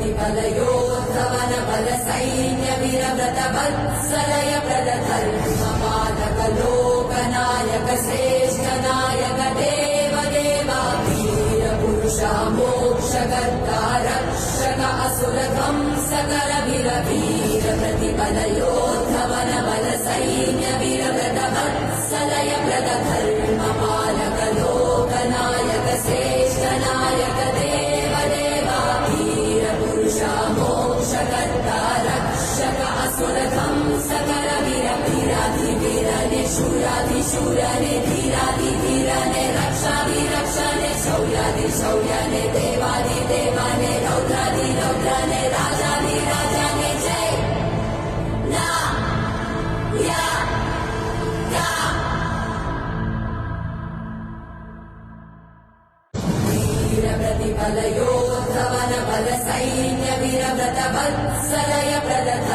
प्रतिफलयोद्धवन बल सैन्य वीरव्रत वत्सलय प्रदधर्म पालक लोकनायक श्रेष्ठ नायक देव देवा वीर पुरुष मोक्षकर्ता रक्षक असुर ध्वंसकर वीर वीर प्रतिफलयोद्धवन बल सैन्य वीरव्रत वत्सलय प्रदधर्म पालक लोकनायक श्रेष्ठ नायक देव देवा वीर पुरुष मोक्षकर्ता रक्षक असुर ध्वंसकर वीर वीराधि वीरने शूराधि शूरने धीराधि धीरने रक्षाधि रक्षने शौर्याधि शौर्यने देवाधि देवाने रौद्राधि रौद्रने राजाधि राजाने जय ना या का वीर प्रतिफलयोद्धवन बल सैन्य वीरव्रत वत्सलय प्रदध